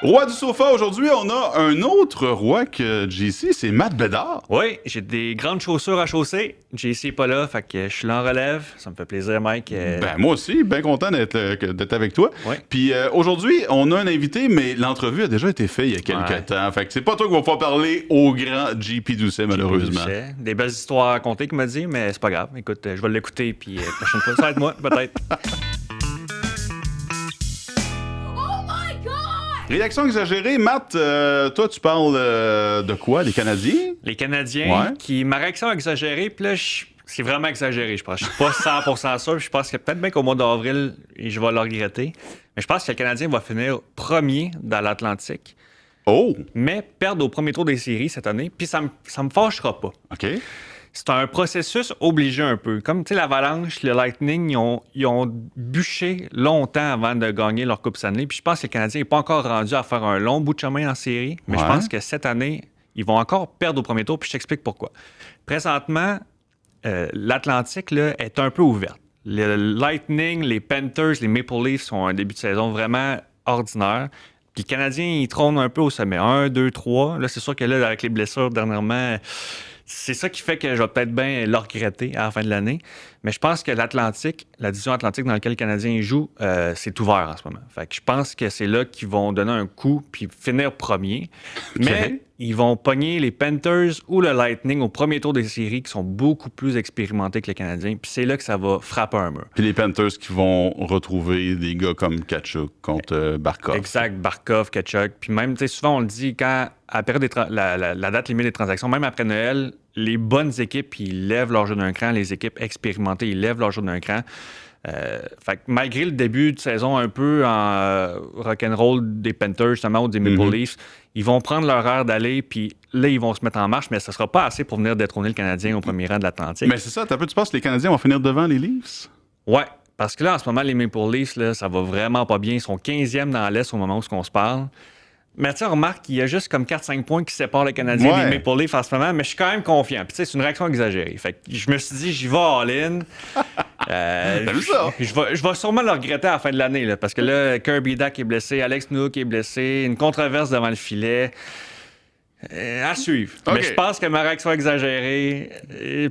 Roi du sofa, aujourd'hui, on a un autre roi que JC, c'est Matt Bédard. Oui, j'ai des grandes chaussures à chausser. JC n'est pas là, fait que je suis là en relève. Ça me fait plaisir, Mike. Ben, moi aussi, bien content d'être avec toi. Oui. Puis aujourd'hui, on a un invité, mais l'entrevue a déjà été faite il y a quelques temps. Fait que c'est pas toi qui va pouvoir parler au grand JP Doucet, malheureusement. Doucet. Des belles histoires à raconter qu'il m'a dit, mais c'est pas grave. Écoute, je vais l'écouter, puis la prochaine fois, ça va être moi, peut-être. Réaction exagérée. Matt, toi, tu parles de quoi? Les Canadiens? Les Canadiens, Ouais. ma réaction exagérée, puis là, c'est vraiment exagéré, je pense. Je suis pas 100% sûr, puis je pense que peut-être bien qu'au mois d'avril, je vais le regretter. Mais je pense que le Canadien va finir premier dans l'Atlantique, Oh! mais perdre au premier tour des séries cette année, puis ça me fâchera pas. OK. C'est un processus obligé un peu. Comme, tu sais, l'Avalanche, le Lightning, ils ont bûché longtemps avant de gagner leur Coupe Stanley. Puis je pense que le Canadien n'est pas encore rendu à faire un long bout de chemin en série. Mais je pense que cette année, ils vont encore perdre au premier tour. Puis je t'explique pourquoi. Présentement, l'Atlantique là, est un peu ouverte. Le Lightning, les Panthers, les Maple Leafs sont un début de saison vraiment ordinaire. Puis le Canadien, il trône un peu au sommet. 1, 2, 3. Là, c'est sûr que là, avec les blessures dernièrement, c'est ça qui fait que je vais peut-être bien le regretter à la fin de l'année. Mais je pense que l'Atlantique, la division Atlantique dans laquelle le Canadien joue, c'est ouvert en ce moment. Fait que je pense que c'est là qu'ils vont donner un coup puis finir premier. Mais ils vont pogner les Panthers ou le Lightning au premier tour des séries qui sont beaucoup plus expérimentés que le Canadien. Puis c'est là que ça va frapper un mur. Puis les Panthers qui vont retrouver des gars comme Tkachuk contre Barkov. Exact, Barkov, Tkachuk. Puis même, tu sais, souvent on le dit, quand à la période la date limite des transactions, même après Noël, les bonnes équipes, ils lèvent leur jeu d'un cran. Les équipes expérimentées, ils lèvent leur jeu d'un cran. Fait que malgré le début de saison un peu en rock'n'roll des Panthers, justement, ou des Maple Leafs, ils vont prendre leur heure d'aller, puis là, ils vont se mettre en marche, mais ça sera pas assez pour venir détrôner le Canadien au premier rang de l'Atlantique. Mais c'est ça, tu penses que les Canadiens vont finir devant les Leafs? Ouais, parce que là, en ce moment, les Maple Leafs, là, ça va vraiment pas bien. Ils sont 15e dans l'Est au moment où on se parle. Mais tu sais, remarque qu'il y a juste comme 4-5 points qui séparent le Canadien des Maple Leafs en ce moment, mais je suis quand même confiant. Puis tu sais, c'est une réaction exagérée. Fait que je me suis dit, j'y vais all-in. T'as vu ça? Je vais sûrement le regretter à la fin de l'année, là, parce que là, Kirby Dach est blessé, Alex Nook est blessé, une controverse devant le filet. À suivre. Okay. Mais je pense que ma réaction exagérée,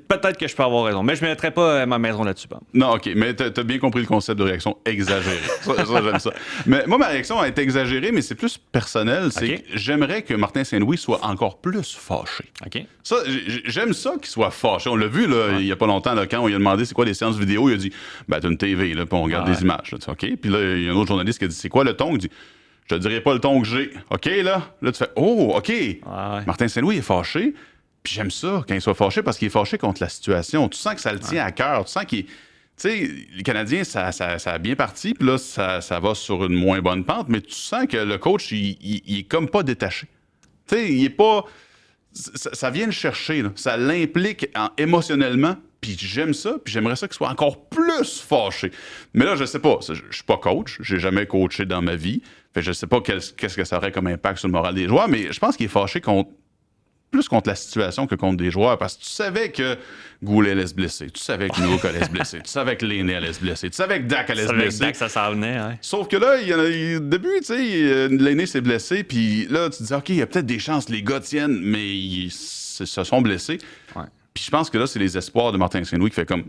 peut-être que je peux avoir raison. Mais je ne mettrai pas ma maison là-dessus. Bon. Non, OK. Mais t'as bien compris le concept de réaction exagérée. ça j'aime ça. Mais moi, ma réaction a été exagérée, mais c'est plus personnel. C'est que j'aimerais que Martin Saint-Louis soit encore plus fâché. OK. Ça, j'aime ça qu'il soit fâché. On l'a vu là, il y a pas longtemps, là, quand on lui a demandé c'est quoi les séances vidéo, il a dit ben, t'as une TV, là, puis on regarde des images. Là, OK. Puis là, il y a un autre journaliste qui a dit c'est quoi le ton? Il dit je te dirai pas le ton que j'ai. OK, là? Là, tu fais oh, OK. Martin Saint-Louis est fâché. Puis j'aime ça quand il soit fâché parce qu'il est fâché contre la situation. Tu sens que ça le tient à cœur. Tu sens qu'il. Tu sais, les Canadiens, ça a bien parti, puis là, ça va sur une moins bonne pente, mais tu sens que le coach, il est comme pas détaché. Tu sais, il est pas. Ça vient le chercher, là. Ça l'implique émotionnellement, puis j'aime ça, puis j'aimerais ça qu'il soit encore plus fâché. Mais là, je sais pas, je suis pas coach, j'ai jamais coaché dans ma vie, fait que je sais pas qu'est-ce que ça aurait comme impact sur le moral des joueurs, mais je pense qu'il est fâché plus contre la situation que contre des joueurs, parce que tu savais que Goulet allait se blesser, tu savais que Nook allait se blesser, tu savais que Lainé allait se blesser, tu savais que Dach allait se blesser. Dak, ça s'en venait, hein. Sauf que là, au début, tu sais, Lainé s'est blessé, puis là, tu te dis, OK, il y a peut-être des chances que les gars tiennent, mais ils se sont blessés. Ouais. Puis je pense que là, c'est les espoirs de Martin Saint-Louis qui fait comme,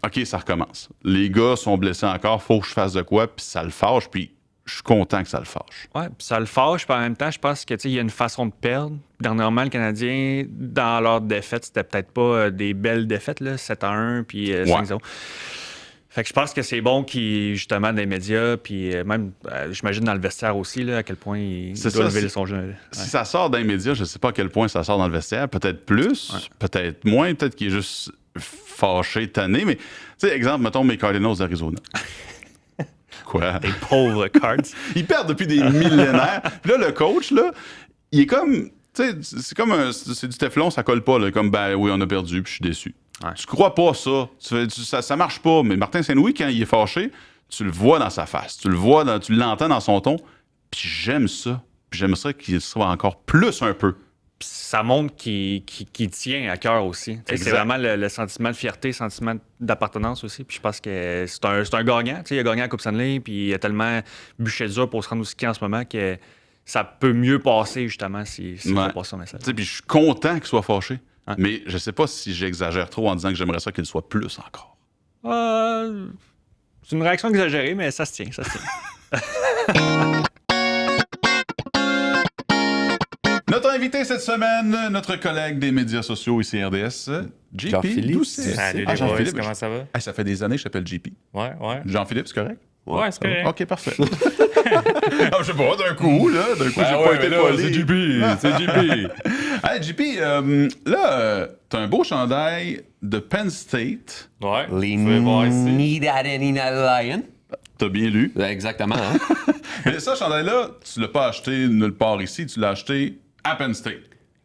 OK, ça recommence. Les gars sont blessés encore, faut que je fasse de quoi, puis ça le fâche, puis je suis content que ça le fâche. Oui, puis ça le fâche, puis en même temps, je pense que il y a une façon de perdre. Dernièrement, le Canadien, dans leur défaite, c'était peut-être pas des belles défaites, là, 7-1, puis 5-0. Fait que je pense que c'est bon qu'il, justement, dans les médias, puis même, j'imagine, dans le vestiaire aussi, là, à quel point il doit lever son jeu. Ouais. Si ça sort dans les médias, je sais pas à quel point ça sort dans le vestiaire. Peut-être plus, peut-être moins, peut-être qu'il est juste fâché, tanné. Mais, tu sais, exemple, mettons mes Cardinals d'Arizona. Quoi? Des pauvres Cards. Ils perdent depuis des millénaires. Puis là, le coach, là, il est comme... Tu sais, c'est comme c'est du Teflon, ça colle pas. Là, comme, ben oui, on a perdu, puis je suis déçu. Ouais. Tu crois pas ça. Ça marche pas. Mais Martin Saint-Louis, quand il est fâché, tu le vois dans sa face. Tu l'entends dans son ton. Puis j'aime ça. Puis j'aime ça qu'il soit encore plus un peu. Puis ça montre qu'il tient à cœur aussi. C'est vraiment le sentiment de fierté, le sentiment d'appartenance aussi. Puis je pense que c'est un gagnant. Il a gagné la Coupe Stanley, puis il a tellement bûché dur pour se rendre au ski en ce moment que ça peut mieux passer, justement, si Ouais. on passe son message. Tu sais, puis je suis content qu'il soit fâché. Ouais. Mais je sais pas si j'exagère trop en disant que j'aimerais ça qu'il soit plus encore. C'est une réaction exagérée, mais ça se tient, ça se tient. Notre invité cette semaine, notre collègue des médias sociaux ici RDS, JP Jean-Philippe. Doucet. Salut les boys, Jean-Philippe, comment ça va? ça fait des années que je t'appelle JP. Ouais. Jean-Philippe, c'est correct? Ouais, c'est correct. OK, parfait. Je sais pas, d'un coup, j'ai pas été poli. C'est JP, c'est JP. Hey, JP, t'as un beau chandail de Penn State. Ouais, Les vous pouvez voir ici. Nidadanina Lion. T'as bien lu. Exactement, hein? Mais ça, chandail-là, tu l'as pas acheté nulle part ici, tu l'as acheté à Penn State.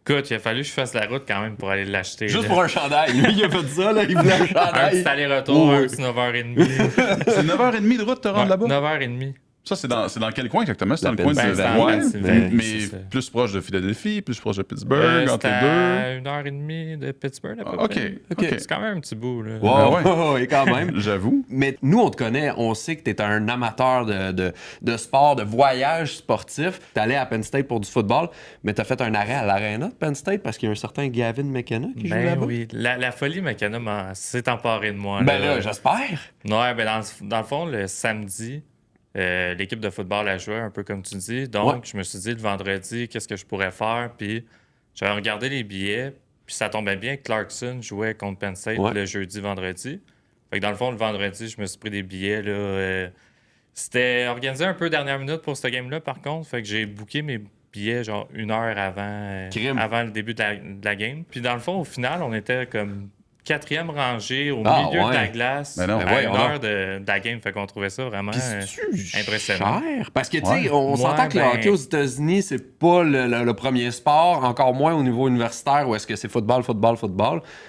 Écoute, il a fallu que je fasse la route quand même pour aller l'acheter. Juste là. pour un chandail. Lui, il a fait ça, là. Il voulait un Un chandail. petit aller-retour, Ouais. un petit 9h30. C'est 9h30 de route de te rendre là-bas? 9h30. Ça, c'est dans quel coin exactement? C'est dans La le coin de Pennsylvanie. Ben, c'est dans la Pennsylvanie, mais c'est ça. plus proche de Philadelphie, plus proche de Pittsburgh, entre C'était les deux. à 1h30 de Pittsburgh, à peu OK, près. OK. C'est quand même un petit bout, là. Wow, Ah ouais, quand même. J'avoue. Mais nous, on te connaît, on sait que tu es un amateur de sport, de voyage sportif. Tu allé à Penn State pour du football, mais tu as fait un arrêt à l'aréna de Penn State parce qu'il y a un certain Gavin McKenna qui joue Ben là-bas. oui, la folie McKenna s'est emparée de moi. Ben là, j'espère. Ouais, ben dans le fond, le samedi, l'équipe de football a joué, un peu comme tu dis. Donc, Ouais. je me suis dit, le vendredi, qu'est-ce que je pourrais faire? Puis, j'avais regardé les billets, puis ça tombait bien que Clarkson jouait contre Penn State Ouais. le jeudi, vendredi. Fait que dans le fond, le vendredi, je me suis pris des billets, là. C'était organisé un peu dernière minute pour cette game-là, par contre. Fait que j'ai booké mes billets, genre 1 heure Crime. avant le début de la game. Puis, dans le fond, au final, on était comme 4e rangée au Ah, milieu de la ouais. glace Ben non. à Ben voyons 1 heure de la game. Fait qu'on trouvait ça vraiment Puis c'est-tu impressionnant. cher? Parce que, tu sais, Ouais. on s'entend Ouais, que le ben- hockey aux États-Unis, c'est pas le premier sport, encore moins au niveau universitaire où est-ce que c'est football.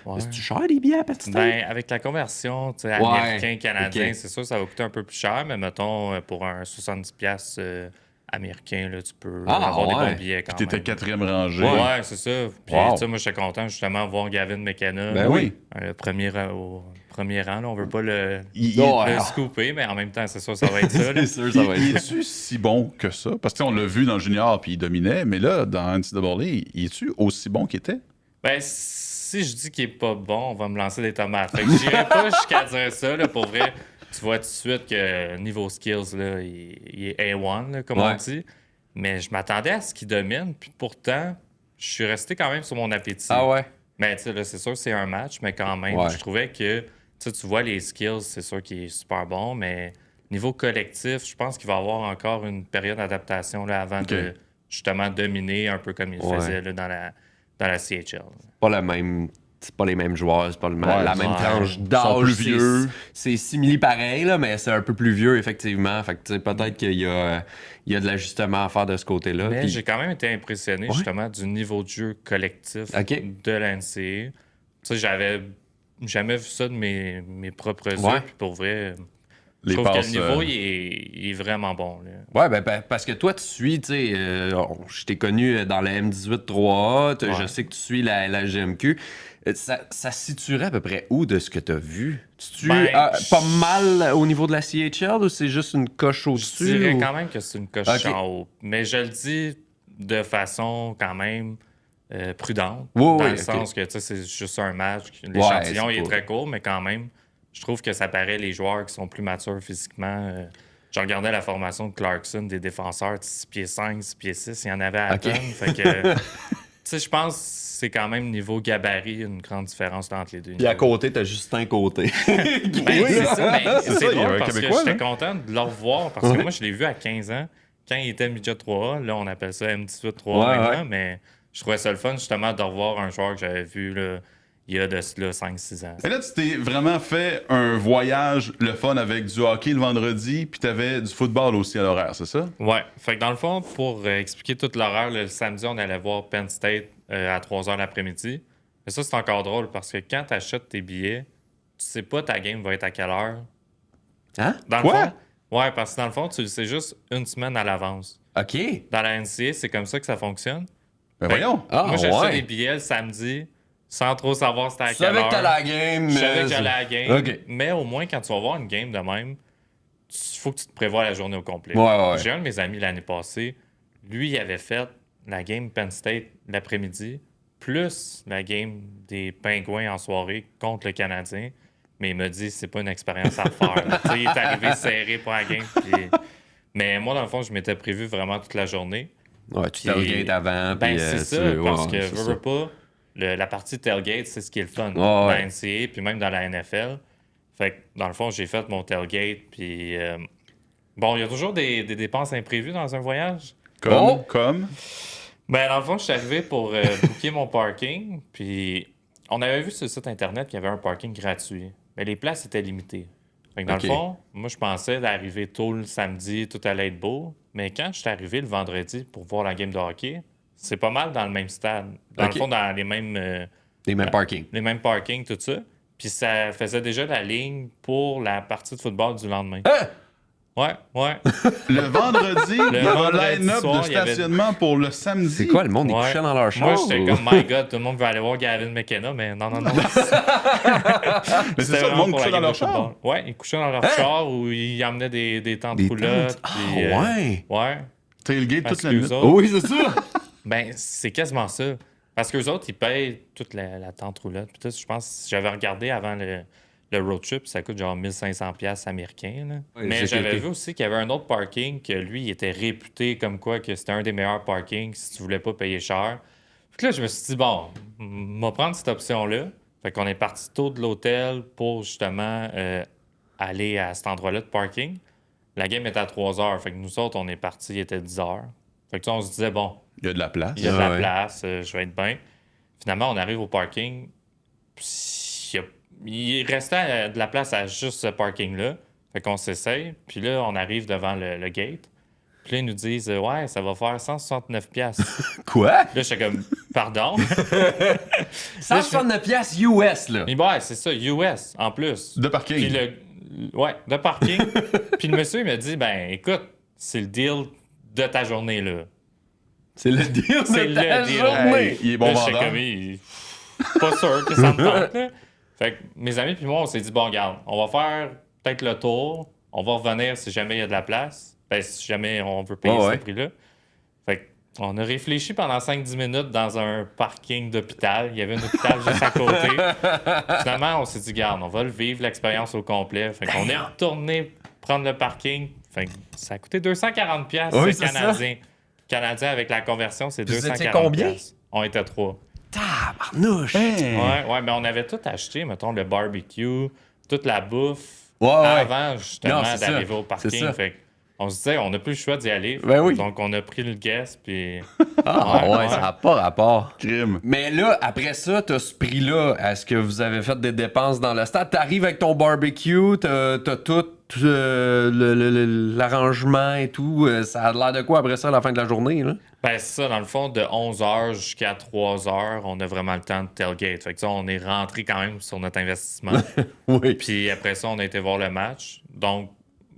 Ouais. C'est-tu cher, les billets à Penn State? Ben, avec la conversion tu sais, Ouais, américain-canadien, ok. c'est sûr ça va coûter un peu plus cher, mais mettons, pour un 70$ américain, là, tu peux avoir des ouais. bons billets quand Puis t'étais même. quatrième rangée. Ouais, c'est ça. Puis, Wow. tu sais, moi, j'étais content justement de voir Gavin McKenna. Ben oui. Le premier, au premier rang, là, on veut pas le Ouais. scooper, mais en même temps, c'est sûr, ça va être ça. là. C'est sûr, ça va Il être ça. est-tu si bon que ça? Parce que on l'a vu dans le junior, puis il dominait, mais là, dans NCAA, il est-tu aussi bon qu'il était? Ben, si je dis qu'il est pas bon, on va me lancer des tomates. Fait que j'irai pas jusqu'à dire ça, là, pour vrai. Tu vois tout de suite que niveau skills, là, il est A1, là, comme Ouais. on dit. Mais je m'attendais à ce qu'il domine, puis pourtant, je suis resté quand même sur mon appétit. Ah ouais? Mais tu sais, là, c'est sûr que c'est un match, mais quand même, Ouais. je trouvais que, tu vois les skills, c'est sûr qu'il est super bon, mais niveau collectif, je pense qu'il va avoir encore une période d'adaptation là, avant de justement dominer un peu comme il Ouais. faisait là, dans la CHL. Pas la même. C'est pas les mêmes joueurs, c'est pas la même ouais. tranche Ils sont d'âge. plus vieux. C'est simili pareil, là, mais c'est un peu plus vieux, effectivement. Fait que, tu sais, peut-être qu'il y a de l'ajustement à faire de ce côté-là. Mais Puis- j'ai quand même été impressionné Ouais. justement du niveau de jeu collectif Ok. de la NCAA. Tu sais, j'avais jamais vu ça de mes propres yeux. Ouais. Puis pour vrai, Les je trouve que passes, le niveau il est vraiment bon. Là. Ouais, ben, parce que toi, tu suis, tu sais, je t'ai connu dans la M18 3A, Ouais. je sais que tu suis la GMQ. Ça se situerait à peu près où de ce que tu as vu? Tu Ben, pas mal au niveau de la CHL ou c'est juste une coche Je au-dessus? dirais ou- quand même que c'est une coche Ok. en haut. Mais je le dis de façon quand même prudente. Oui, dans oui, le ok. sens que tu sais, c'est juste un match. Ouais, L'échantillon c'est il est pas- très court, mais quand même, je trouve que ça paraît les joueurs qui sont plus matures physiquement. Je regardais la formation de Clarkson, des défenseurs de 6 pieds 5, 6 pieds 6, il y en avait à Ok. peine. Fait que, tu sais, je pense que c'est quand même niveau gabarit une grande différence entre les deux. Puis à niveaux. côté, t'as Justin Côté. Ben, c'est ça, mais C'est ça, c'est il y a drôle un parce que Québécois, j'étais là. content de le revoir parce que moi, je l'ai vu à 15 ans, quand il était midget 3A. Là, on appelle ça M18 3A Ouais, maintenant, ouais. mais je trouvais ça le fun justement de revoir un joueur que j'avais vu là, il y a de cela 5-6 ans. Et là, tu t'es vraiment fait un voyage, le fun avec du hockey le vendredi, puis t'avais du football aussi à l'horaire, c'est ça? Ouais, fait que dans le fond, pour expliquer toute l'horaire, le samedi, on allait voir Penn State à 3h l'après-midi. Mais ça, c'est encore drôle parce que quand tu achètes tes billets, tu sais pas ta game va être à quelle heure. Hein? Dans le Quoi? fond, ouais, parce que dans le fond, tu le sais juste une semaine à l'avance. OK. Dans la NCA, c'est comme ça que ça fonctionne. Ben Fait- voyons. Ah, Moi, j'achetais ouais. des billets le samedi sans trop savoir c'était à Tu quelle savais heure. que t'allais à la game, Je savais mais- que j'allais à la game. OK. Mais au moins, quand tu vas voir une game de même, il faut que tu te prévois la journée au complet. Ouais, ouais. J'ai un de mes amis l'année passée, lui, il avait fait la game Penn State l'après-midi, plus la game des Pingouins en soirée contre le Canadien. Mais il m'a dit, c'est pas une expérience à faire. Tu sais, il est arrivé serré pour la game. Mais moi, dans le fond, je m'étais prévu vraiment toute la journée. Ouais, tu Puis- tailgate avant. Ben, puis, c'est ça, tu- parce ouais, que, c'est ça. veux pas, la partie tailgate, c'est ce qui est le fun. Ouais, Dans ouais. la NCAA, puis même dans la NFL. Fait que, dans le fond, j'ai fait mon tailgate, puis... bon, il y a toujours des dépenses imprévues dans un voyage. Comme. Ben, dans le fond, je suis arrivé pour booker mon parking, puis on avait vu sur le site Internet qu'il y avait un parking gratuit. Mais les places étaient limitées. Fait que dans Ok. le fond, moi, je pensais d'arriver tôt le samedi, tout allait être beau. Mais quand je suis arrivé le vendredi pour voir la game de hockey, c'est pas mal dans le même stade. Dans Ok. le fond, dans les mêmes parkings. parkings, tout ça. Puis ça faisait déjà la ligne pour la partie de football du lendemain. Hein? Ouais. Le vendredi, il y avait un vendredi line-up soir, de il y avait- stationnement pour le samedi. C'est quoi, le monde, ils Ouais. couchaient dans leur chambre? Moi, j'étais comme, my God, tout le monde veut aller voir Gavin McKenna, mais non. Mais c'est C'était ça, le vraiment monde pour la couchait dans game leur de football. chambre. Ouais, ils couchaient dans leur char ou ils emmenaient des tentes Des roulottes. tentes? Ah, puis, ouais. Ouais. Tailgate Parce toute la qu'eux nuit. autres, Oh, oui, c'est ça. ben, c'est quasiment ça. Parce qu'eux autres, ils payent toute la tente roulotte. Puis tout, je pense, j'avais regardé avant le road trip, ça coûte genre 1500$ américains. Là. Ouais, Mais c'est j'avais quelqu'un. vu aussi qu'il y avait un autre parking que lui, il était réputé comme quoi que c'était un des meilleurs parkings si tu voulais pas payer cher. Fait que là, je me suis dit, bon, on va prendre cette option-là. Fait qu'on est parti tôt de l'hôtel pour justement aller à cet endroit-là de parking. La game était à 3 heures. Fait que nous autres, on est partis, il était 10 heures. Fait que tu sais, on se disait, bon, Il y a de la place. il y a de Ah la ouais. place, je vais être bien. Finalement, on arrive au parking. Puis il restait de la place à juste ce parking-là. Fait qu'on s'essaye. Puis là, on arrive devant le gate. Puis là, ils nous disent ouais, ça va faire 169$. Quoi? Là, j'étais comme pardon. 169 piastres US, là. Mais ouais, c'est ça, US en plus. De parking. Puis ouais, de parking. Puis le monsieur il m'a dit ben écoute, c'est le deal de ta journée là. C'est le deal C'est de ta le deal. journée. Hey, il est bon Là, j'étais vendeur. pas sûr que ça me tente. Là. Fait que mes amis puis moi, on s'est dit, bon, regarde, on va faire peut-être le tour. On va revenir si jamais il y a de la place. Ben, si jamais on veut payer Ouais. ce prix-là. Fait on a réfléchi pendant 5-10 minutes dans un parking d'hôpital. Il y avait un hôpital juste à côté. Finalement, on s'est dit, regarde, on va le vivre, l'expérience au complet. Fait qu'on est retourné prendre le parking. Fait que ça a coûté 240$ Oui, le c'est ça. Canadien. Canadien, avec la conversion, c'est Vous étiez 240$. combien? On était 3. Tabarnouche. Ouais, mais on avait tout acheté, mettons, le barbecue, toute la bouffe, Ouais. avant justement Non, c'est d'arriver ça. au C'est parking. ça. Fait on se disait, on n'a plus le choix d'y aller. Ben oui. Donc, on a pris le guest, puis... Ah, ouais, ça n'a pas rapport. Crime. Mais là, après ça, t'as ce prix-là. Est-ce que vous avez fait des dépenses dans le stade? T'arrives avec ton barbecue, t'as tout l'arrangement et tout. Ça a l'air de quoi après ça à la fin de la journée, là? Ben, c'est ça, dans le fond, de 11h jusqu'à 3h, on a vraiment le temps de tailgate. Fait que ça, on est rentré quand même sur notre investissement. Oui. Puis après ça, on a été voir le match. Donc,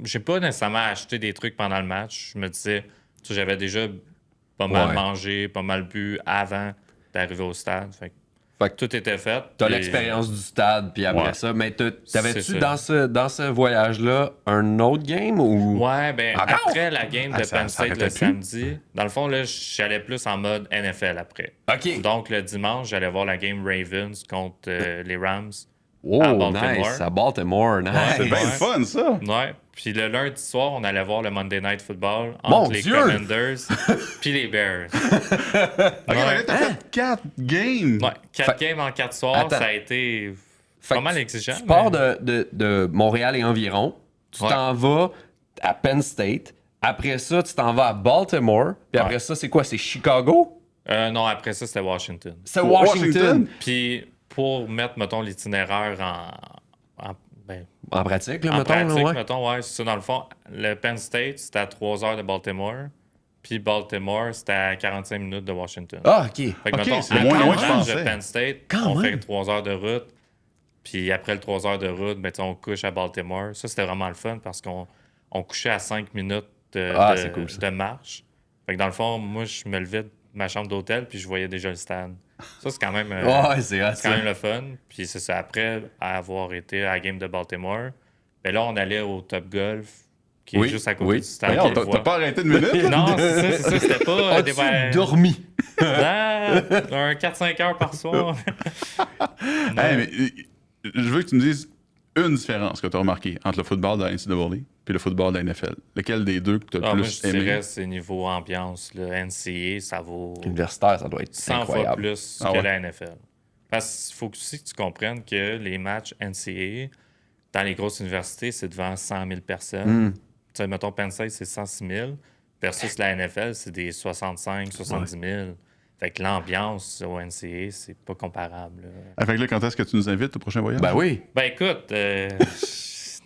j'ai pas nécessairement acheté des trucs pendant le match. Je me disais, tu sais, j'avais déjà pas mal Ouais. mangé, pas mal bu avant d'arriver au stade. Fait Fait que tout était fait. T'as puis- l'expérience du stade, puis après Ouais. ça. Mais C'est t'avais-tu ça. dans ce voyage-là un autre game ou. Ouais, ben Encore? après la game de Ah, ça Penn State arrêtait le plus. samedi, dans le fond, là, j'allais plus en mode NFL après. OK. Donc, le dimanche, j'allais voir la game Ravens contre les Rams. Oh, à Baltimore. nice. À Baltimore, nice. C'est bien Ouais. le fun, ça. Ouais. Puis le lundi soir, on allait voir le Monday Night Football Mon entre les Dieu! Commanders puis les Bears. Ok, mais là, t'as fait 4 games. Ouais, 4 Fait- games en 4 soirs, Attends. ça a été Fait pas que mal exigeant. Tu pars mais- de Montréal et environ, tu Ouais. t'en vas à Penn State. Après ça, tu t'en vas à Baltimore. Puis après Ouais. ça, c'est quoi? C'est Chicago? Non, après ça, c'était Washington. C'est Washington. Washington. Puis pour mettre, mettons, l'itinéraire ben, En pratique, là, en mettons. là, pratique, ouais. mettons, ouais, c'est ça. Dans le fond, le Penn State, c'était à 3 heures de Baltimore. Puis Baltimore, c'était à 45 minutes de Washington. Ah, OK. Fait que, Ok, mettons, c'est moins après loin le que je match pensais. de Penn State, Quand on même. fait 3 heures de route. Puis après le 3 heures de route, ben, tu sais, on couche à Baltimore. Ça, c'était vraiment le fun parce qu'on couchait à 5 minutes Ah, c'est cool, ça. de marche. Fait que dans le fond, moi, je me levais de ma chambre d'hôtel puis je voyais déjà le stade. Ça, c'est quand même, Ouais, c'est hot, c'est quand ça. même le fun. Puis c'est ça. Après avoir été à la game de Baltimore, ben là, on allait au Top Golf qui est juste à côté du stade. Voyons, t'as pas arrêté de minute? Là? Non, c'est ça, c'était pas As-tu dormi? un 4-5 heures par soir. Hey, mais je veux que tu me dises une différence que tu as remarqué entre le football de la NCAA et le football de la NFL. Lequel des deux que tu as le Moi, plus je aimé? dirais c'est niveau ambiance. Le NCAA, ça vaut Universitaire, ça doit être 100 fois incroyable. plus Ah que ouais. la NFL. Parce qu'il faut aussi que tu comprennes que les matchs NCAA, dans les grosses universités, c'est devant 100 000 personnes. Tu sais, mettons, Penn State, c'est 106 000. Versus la NFL, c'est des 65 70 000. Fait que l'ambiance au NCAA, c'est pas comparable. Ah, fait que là, quand est-ce que tu nous invites au prochain voyage? Ben oui. Ben écoute,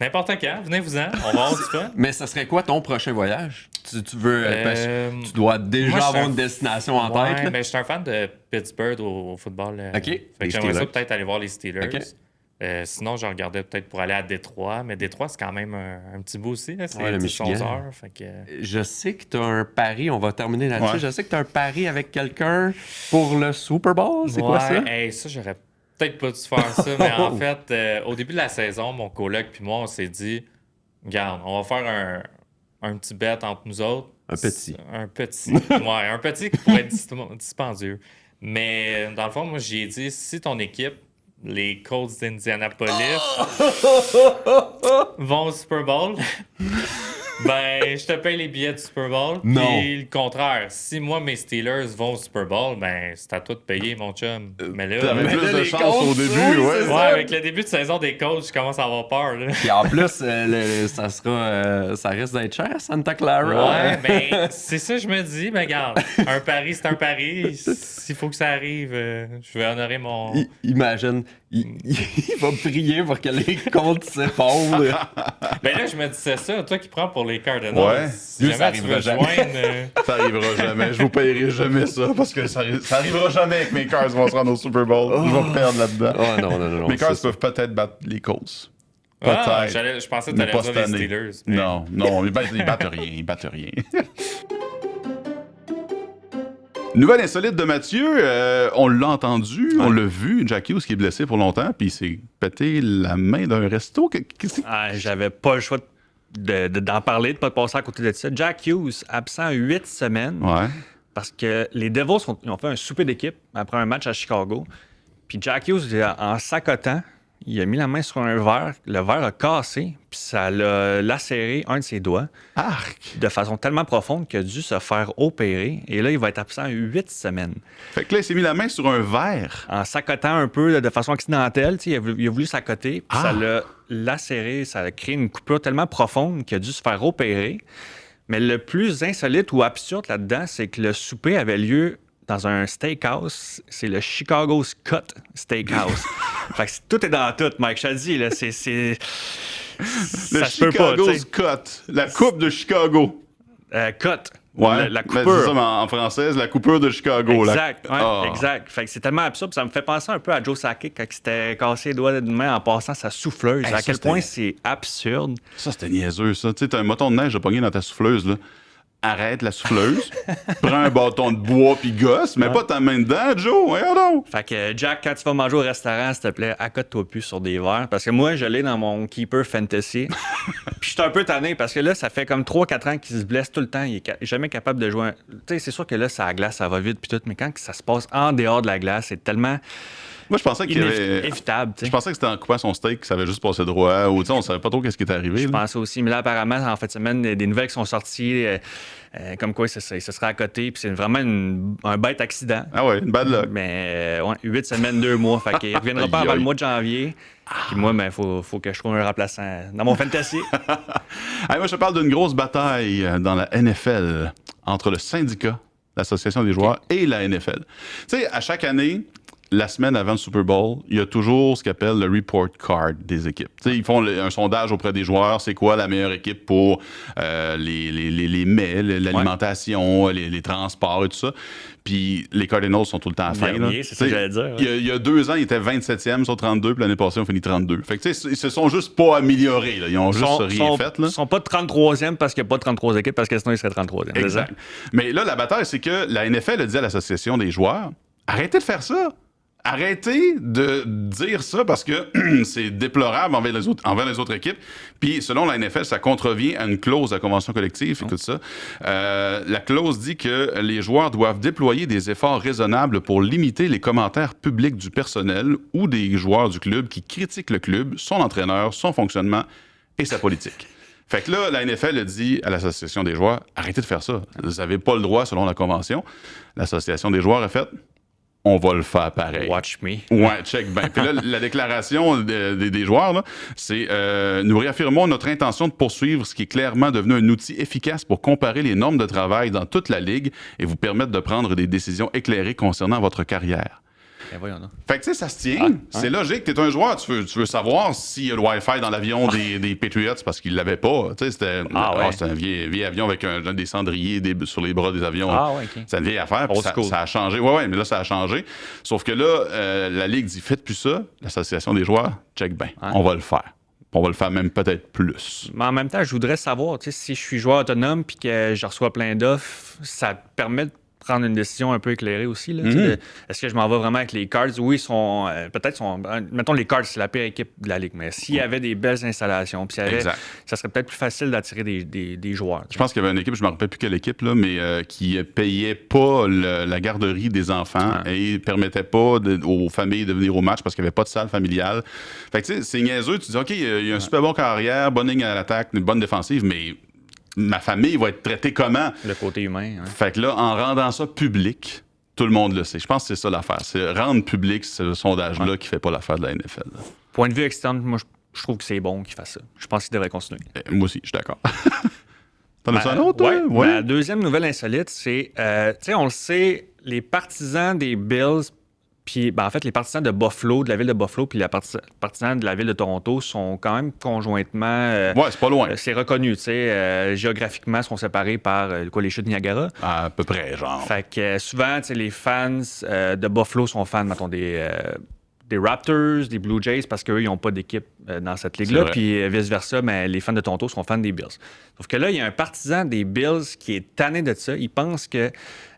n'importe quand, venez-vous-en, on va avoir du fun. Mais ça serait quoi ton prochain voyage? Tu veux. parce que tu dois moi, déjà je suis avoir un- une destination en Ouais, tête. là. mais je suis un fan de Pittsburgh au football. OK. Fait Les que j'aimerais ça Steelers. peut-être aller voir les Steelers. OK. Sinon, je regardais peut-être pour aller à Détroit, mais Détroit, c'est quand même un petit bout aussi. Là. C'est Ouais, le 10, 11 Michigan. heures. Fait que... Je sais que tu as un pari, on va terminer là-dessus. Ouais. Je sais que tu as un pari avec quelqu'un pour le Super Bowl. C'est quoi ça? Hey, ça, j'aurais peut-être pas dû faire ça, mais en fait, au début de la saison, mon coloc puis moi, on s'est dit, regarde, on va faire un petit bet entre nous autres. Un petit. Un petit. Ouais, un petit qui pourrait être dispendieux. Mais dans le fond, moi, j'ai dit, si ton équipe, les Colts d'Indianapolis, vont au Super Bowl, ben, je te paye les billets du Super Bowl. Non. Puis le contraire, si moi, mes Steelers vont au Super Bowl, ben, c'est à toi de payer, mon chum. Mais là, T'avais Mais plus là, de les chance Colts, au début, oui, ouais. c'est ouais, ça. avec le début de saison des Colts, je commence à avoir peur, là. Puis en plus, ça sera, ça risque d'être cher, Santa Clara. Ouais, ben, c'est ça, je me dis, ben, regarde, un pari, c'est un pari. S'il faut que ça arrive, je vais honorer mon. Imagine, il va prier pour que les comptes s'effondrent. Ben là, je me disais ça, toi qui prends pour les Cardinals. Ouais. Si Lui, ça jamais tu veux arrivera joindre. Ça arrivera jamais. Je vous payerai jamais ça parce que ça arrivera jamais que mes Cars vont se rendre au Super Bowl. Je vais perdre là-dedans. Oh non. Mes Cars c'est ça. peuvent peut-être battre les Colts. Ah, Peut-être. je pensais que Mais t'allais pas dire cette les année. Steelers. mais- Non, ils battent rien. Ils battent rien. Nouvelle insolite de Mathieu, on l'a entendu, on l'a vu, Jack Hughes qui est blessé pour longtemps, puis il s'est pété la main d'un resto. Qu'est-ce que J'avais pas le choix d'en parler, de pas passer à côté de ça. Jack Hughes, absent 8 semaines, Ouais. parce que les Devils ils ont fait un souper d'équipe après un match à Chicago. Puis Jack Hughes, en s'accotant, il a mis la main sur un verre, le verre a cassé, puis ça l'a lacéré un de ses doigts Arc! de façon tellement profonde qu'il a dû se faire opérer. Et là, il va être absent 8 semaines. Fait que là, il s'est mis la main sur un verre. En s'accotant un peu là, de façon accidentelle, tu sais, il a voulu s'accoter, puis Ah! ça l'a lacéré, ça a créé une coupure tellement profonde qu'il a dû se faire opérer. Mais le plus insolite ou absurde là-dedans, c'est que le souper avait lieu dans un steakhouse. C'est le Chicago's Cut Steakhouse. Fait que tout est dans tout, Mike. Je te le dis, là, c'est... Le Ça se peut pas, tu Chicago's sais. Cut. La coupe de Chicago. Cut. Ouais. La Mais c'est coupure. ça, mais en française, la coupure de Chicago. là. Exact, ouais, Ah. exact. Fait que c'est tellement absurde. Ça me fait penser un peu à Joe Sakic quand il s'était cassé les doigts d'une main en passant sa souffleuse. Hey, à ça, quel c'était- point c'est absurde. Ça, c'était niaiseux, ça. Tu sais, t'as un moton de neige à pogner dans ta souffleuse, là. Arrête la souffleuse, prends un bâton de bois puis gosse, mets pas ta main dedans, Joe, voyons donc! Fait que Jack, quand tu vas manger au restaurant, s'il te plaît, accote-toi plus sur des verres. Parce que moi, je l'ai dans mon Keeper Fantasy. Puis je suis un peu tanné parce que là, ça fait comme 3-4 ans qu'il se blesse tout le temps. Il est jamais capable de jouer. Tu sais, c'est sûr que là, ça glace, ça va vite puis tout. Mais quand ça se passe en dehors de la glace, c'est tellement Moi, je pensais qu'il avait... inévitable. tu sais. Je pensais que c'était en coupant son steak que ça avait juste passé droit, ou tu sais, on savait pas trop qu'est-ce qui était arrivé. Je là. pensais aussi, mais là, apparemment, en fin de semaine, des nouvelles qui sont sorties, comme quoi il se serait à côté, puis c'est vraiment un bête accident. Ah ouais, une bad luck. Mais ouais, 8 semaines, 2 mois. Fait qu'il reviendra pas Aïe, avant aïe. le mois de janvier. Puis moi, ben, faut que je trouve un remplaçant dans mon fantasy. Hey, moi, je te parle d'une grosse bataille dans la NFL entre le syndicat, l'Association des joueurs, et la NFL. Tu sais, à chaque année, la semaine avant le Super Bowl, il y a toujours ce qu'ils appellent le report card des équipes. Tu sais, ils font un sondage auprès des joueurs, c'est quoi la meilleure équipe pour les mets, l'alimentation, les transports et tout ça. Puis les Cardinals sont tout le temps à fin. Dernier, là. c'est ça que j'allais dire, ouais. Il y a 2 ans, ils étaient 27e sur 32, puis l'année passée, on finit 32. Fait que tu sais, ils se sont juste pas améliorés. Là. Ils ont juste rien fait. Là. Ils sont pas 33e parce qu'il n'y a pas 33 équipes, parce que sinon ils seraient 33e. c'est ça? Exact. Mais là, la bataille, c'est que la NFL a dit à l'association des joueurs, arrêtez de faire ça. arrêtez de dire ça parce que c'est déplorable envers les autres équipes. Puis, selon la NFL, ça contrevient à une clause de la convention collective et tout ça. La clause dit que les joueurs doivent déployer des efforts raisonnables pour limiter les commentaires publics du personnel ou des joueurs du club qui critiquent le club, son entraîneur, son fonctionnement et sa politique. Fait que là, la NFL a dit à l'association des joueurs, arrêtez de faire ça. Vous n'avez pas le droit selon la convention. L'association des joueurs a fait, on va le faire pareil. Watch me. Ouais, check bien. Puis là, la déclaration des joueurs, là, c'est nous réaffirmons notre intention de poursuivre ce qui est clairement devenu un outil efficace pour comparer les normes de travail dans toute la ligue et vous permettre de prendre des décisions éclairées concernant votre carrière. Ben voyons donc. Fait que tu sais, ça se tient. C'est logique. T'es un joueur, tu veux savoir s'il y a le Wi-Fi dans l'avion des Patriots parce qu'ils l'avaient pas. Tu sais, c'était un vieil avion avec des cendriers sur les bras des avions. OK. C'est une vieille affaire. Puis ça a changé. Ouais, mais là, ça a changé. Sauf que là, la Ligue dit, faites plus ça. L'association des joueurs, check bien. On va le faire. On va le faire même peut-être plus. Mais en même temps, je voudrais savoir, si je suis joueur autonome puis que je reçois plein d'offres, ça te permet de prendre une décision un peu éclairée aussi. Là, est-ce que je m'en vais vraiment avec les Cards? Oui, mettons les Cards, c'est la pire équipe de la Ligue, mais s'il y avait des belles installations, puis ça serait peut-être plus facile d'attirer des joueurs. Je pense qu'il y avait une équipe, je ne me rappelle plus quelle équipe, là, mais qui payait pas la garderie des enfants et permettait pas aux familles de venir au match parce qu'il n'y avait pas de salle familiale. Fait que tu sais, c'est niaiseux. Tu dis, OK, il y a un super bon carrière, bonne ligne à l'attaque, une bonne défensive, mais ma famille va être traitée comment? Le côté humain. Fait que là, en rendant ça public, tout le monde le sait. Je pense que c'est ça l'affaire. C'est rendre public ce sondage-là qui fait pas l'affaire de la NFL. Là. Point de vue externe, moi, je trouve que c'est bon qu'il fasse ça. Je pense qu'il devrait continuer. Moi aussi, je suis d'accord. T'en as un autre? Ouais. La deuxième nouvelle insolite, c'est, tu sais, on le sait, les partisans des Bills, puis en fait, les partisans de Buffalo, de la ville de Buffalo, puis les partisans de la ville de Toronto sont quand même conjointement... c'est pas loin. C'est reconnu, tu sais. Géographiquement, ils sont séparés par les chutes Niagara. À peu près, genre. Fait que souvent, tu sais, les fans de Buffalo sont fans, mettons, des Raptors, des Blue Jays, parce qu'eux, ils n'ont pas d'équipe dans cette ligue-là. Puis vice-versa, mais les fans de Toronto sont fans des Bills. Sauf que là, il y a un partisan des Bills qui est tanné de ça. Il pense que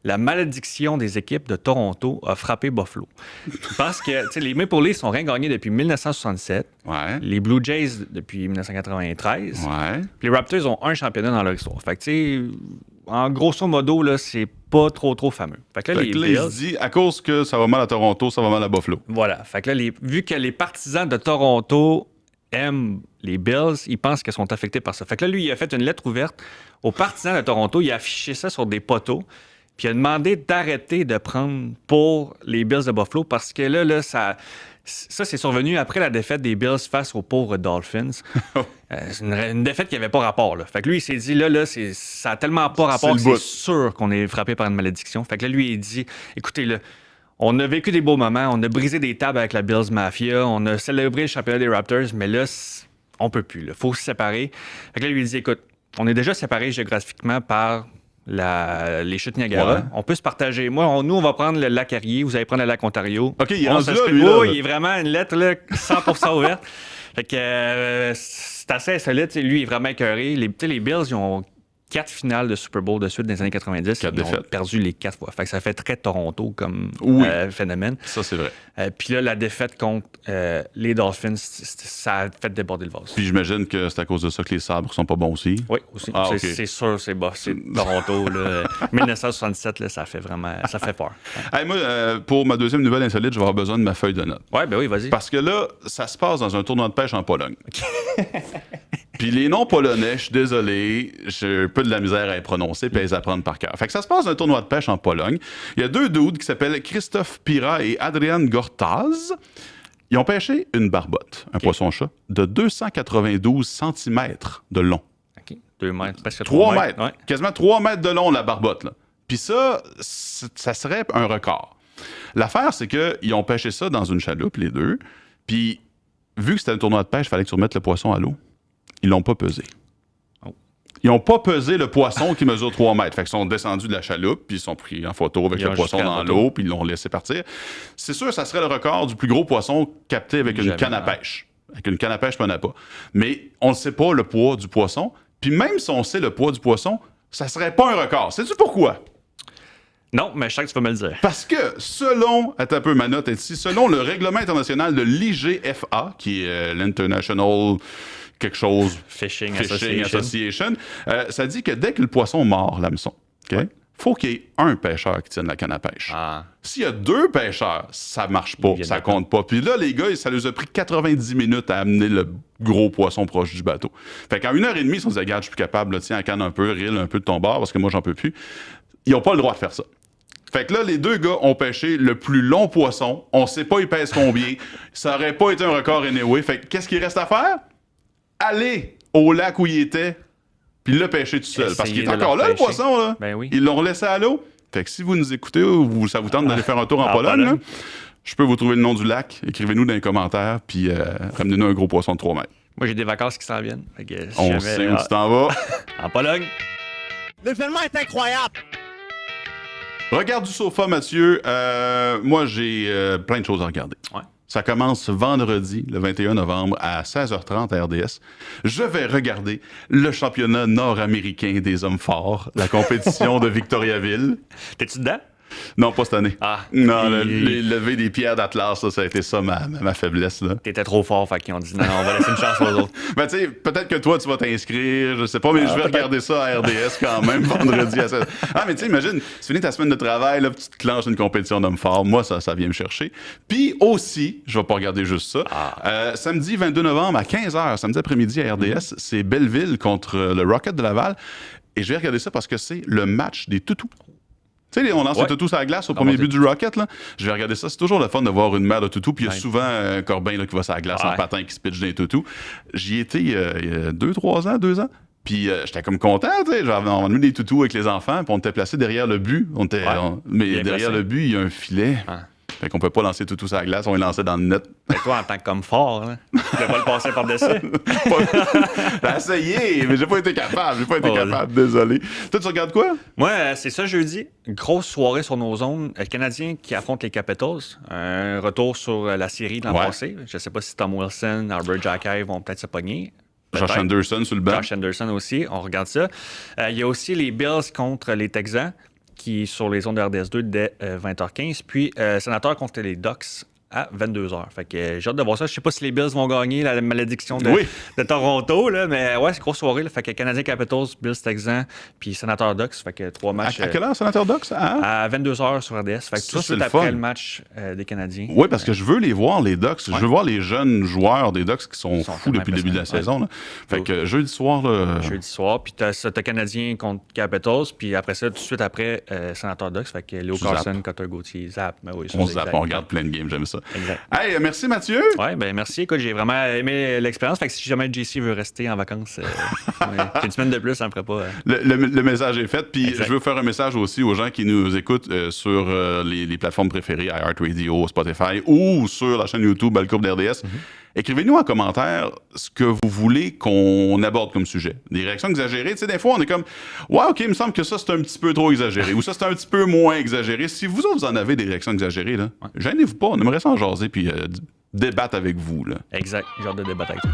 la malédiction des équipes de Toronto a frappé Buffalo. Parce que les Maple Leafs n'ont rien gagné depuis 1967. Ouais. Les Blue Jays depuis 1993. Ouais. Puis les Raptors ont un championnat dans leur histoire. Fait que, tu sais, en grosso modo, là, c'est pas trop fameux. Fait que là, les Bills... il se dit, à cause que ça va mal à Toronto, ça va mal à Buffalo. Voilà. Fait que là, vu que les partisans de Toronto aiment les Bills, ils pensent qu'ils sont affectés par ça. Fait que là, lui, il a fait une lettre ouverte aux partisans de Toronto. Il a affiché ça sur des poteaux. Puis il a demandé d'arrêter de prendre pour les Bills de Buffalo parce que là ça c'est survenu après la défaite des Bills face aux pauvres Dolphins. C'est une défaite qui n'avait pas rapport. Là. Fait que lui, il s'est dit, là ça a tellement pas rapport que c'est sûr qu'on est frappé par une malédiction. Fait que là, lui, il dit, écoutez, là, on a vécu des beaux moments, on a brisé des tables avec la Bills Mafia, on a célébré le championnat des Raptors, mais là, on peut plus. Il faut se séparer. Fait que là, lui, il dit, écoute, on est déjà séparés géographiquement par... les chutes Niagara. Ouais. On peut se partager. Nous, on va prendre le lac Erie, vous allez prendre le lac Ontario. OK, il est rendu là, lui, là. Il est vraiment une lettre là, 100% ouverte. Fait que c'est assez insolite. Lui, il est vraiment écœuré. Les Bills, ils ont 4 finales de Super Bowl de suite dans les années 90. Ils ont perdu les 4 fois. Fait que ça fait très Toronto comme phénomène. Ça, c'est vrai. Puis là, la défaite contre les Dolphins, ça a fait déborder le vase. Puis j'imagine que c'est à cause de ça que les sabres sont pas bons aussi. Oui, aussi. C'est sûr, c'est Toronto. Là, 1967, là, ça fait peur. Hey, moi, pour ma deuxième nouvelle insolite, je vais avoir besoin de ma feuille de notes. Oui, vas-y. Parce que là, ça se passe dans un tournoi de pêche en Pologne. Puis les noms polonais, je suis désolé, j'ai un peu de la misère à les prononcer et à les apprendre par cœur. Fait que ça se passe dans un tournoi de pêche en Pologne. Il y a 2 dudes qui s'appellent Christophe Pira et Adrian Gortaz. Ils ont pêché une barbotte, un poisson-chat, de 292 cm de long. OK. 2 mètres, presque 3 mètres. Ouais. Quasiment 3 mètres de long, la barbotte, là. Puis ça serait un record. L'affaire, c'est qu'ils ont pêché ça dans une chaloupe, les deux. Puis, vu que c'était un tournoi de pêche, il fallait que tu remettes le poisson à l'eau. Ils l'ont pas pesé. Oh. Ils n'ont pas pesé le poisson qui mesure 3 mètres. Fait qu'ils sont descendus de la chaloupe, puis ils sont pris en photo avec le poisson dans l'eau, puis ils l'ont laissé partir. C'est sûr, ça serait le record du plus gros poisson capté avec une canne à pêche. Avec une canne à pêche, on n'a pas. Mais on ne sait pas le poids du poisson. Puis même si on sait le poids du poisson, ça serait pas un record. Sais-tu pourquoi? Non, mais je sais que tu vas me le dire. Parce que selon, attends un peu, ma note est ici, selon le règlement international de l'IGFA, qui est l'International quelque chose Fishing Association, ça dit que dès que le poisson mord l'hameçon, faut qu'il y ait un pêcheur qui tienne la canne à pêche. Ah. S'il y a 2 pêcheurs, ça marche pas, ça compte pas. Puis là, les gars, ça les a pris 90 minutes à amener le gros poisson proche du bateau. Fait qu'en 1h30, ils se sont dit, regarde, je suis plus capable, là, tiens, la canne un peu, rille un peu de ton bord, parce que moi, j'en peux plus. Ils n'ont pas le droit de faire ça. Fait que là, les 2 gars ont pêché le plus long poisson. On sait pas, ils pèsent combien. Ça aurait pas été un record anyway. Fait que qu'est-ce qu'il reste à faire? Aller au lac où il était, puis le pêcher tout seul. Parce qu'il est encore là, le poisson, là. Ben oui. Ils l'ont laissé à l'eau. Fait que si vous nous écoutez ou ça vous tente d'aller faire un tour en Pologne, là, je peux vous trouver le nom du lac. Écrivez-nous dans les commentaires, puis ramenez-nous un gros poisson de 3 mètres. Moi, j'ai des vacances qui s'en viennent. Fait que si On jamais, sait où tu t'en vas. En Pologne. L'événement est incroyable! Regarde du sofa, Mathieu. Moi, j'ai plein de choses à regarder. Ouais. Ça commence vendredi, le 21 novembre, à 16h30 à RDS. Je vais regarder le championnat nord-américain des hommes forts, la compétition de Victoriaville. T'es-tu dedans? Non, pas cette année. Ah. Non, les lever des pierres d'Atlas, ça a été ça ma faiblesse. Là. T'étais trop fort, fait qu'ils ont dit non, on va laisser une chance aux autres. Ben, tu sais, peut-être que toi, tu vas t'inscrire, je sais pas, mais je vais regarder ça à RDS quand même vendredi à 16h. Ah, mais tu sais, imagine, tu finis ta semaine de travail, là, puis tu te clenches une compétition d'hommes forts. Moi, ça vient me chercher. Puis aussi, je vais pas regarder juste ça. Samedi 22 novembre à 15h, samedi après-midi à RDS, c'est Belleville contre le Rocket de Laval. Et je vais regarder ça parce que c'est le match des toutous. Tu sais, on lance les toutous sur la glace au premier but du Rocket, là. Je vais regarder ça. C'est toujours le fun de voir une mère de toutous. Puis il y a souvent un Corbin là, qui va sur la glace en patin qui se pitche dans les toutous. J'y étais il y a 2 ans. Puis j'étais comme content, tu sais. On a mis des toutous avec les enfants. Puis on était placés derrière le but. Mais derrière le but, il y a un filet. Fait qu'on peut pas lancer toutou sur la glace, on est lancé dans le net. Mais toi, en tant que fort, là, tu ne pas le passer par-dessus. J'ai essayé, mais j'ai pas été capable. Désolé. Toi, tu regardes quoi? Moi, c'est ça jeudi. Grosse soirée sur nos zones. Canadiens qui affrontent les Capitals. Un retour sur la série de l'an passé. Je sais pas si Tom Wilson, Albert Jacquet vont peut-être se pogner. Josh Anderson sur le banc. Josh Anderson aussi, on regarde ça. Il y a aussi les Bills contre les Texans, qui est sur les zones de RDS2 dès 20h15. Puis, Sénateur contre les Ducks à 22h. Fait que j'ai hâte de voir ça. Je sais pas si les Bills vont gagner la malédiction de Toronto, là, mais ouais, c'est grosse soirée. Là. Fait que Canadiens Capitals, Bills Texans, puis Sénateur Ducks. Fait que 3 matchs. À quelle heure, Sénateur Ducks? À 22h sur RDS. Fait que tout de suite après le match des Canadiens. Oui, parce que je veux les voir, les Ducks. Je veux voir les jeunes joueurs des Ducks qui sont fous depuis le début de la saison. Là. Fait que jeudi soir... Jeudi soir, puis t'as Canadiens contre Capitals, puis après ça, tout de suite après, Sénateur Ducks. Fait que Léo Carlson, Cutter Gauthier, Zap. Ben oui, on zappe, on regarde plein de games, j'aime ça. Exact. Hey, merci Mathieu. Ouais, ben merci. Écoute, j'ai vraiment aimé l'expérience. Fait que si jamais JC veut rester en vacances, une semaine de plus, ça me ferait pas. Le message est fait. Puis exact. je veux faire un message aussi aux gens qui nous écoutent sur les plateformes préférées, iHeartRadio, Spotify ou sur la chaîne YouTube Balcourbe d'RDS. Écrivez-nous en commentaire ce que vous voulez qu'on aborde comme sujet. Des réactions exagérées. Tu sais, des fois, on est comme « Ouais, OK, il me semble que ça, c'est un petit peu trop exagéré. » ou « Ça, c'est un petit peu moins exagéré. » Si vous autres, vous en avez des réactions exagérées, là, gênez-vous pas. On aimerait ça en jaser puis débattre avec vous. Là. Exact. J'ai hâte de débattre avec toi.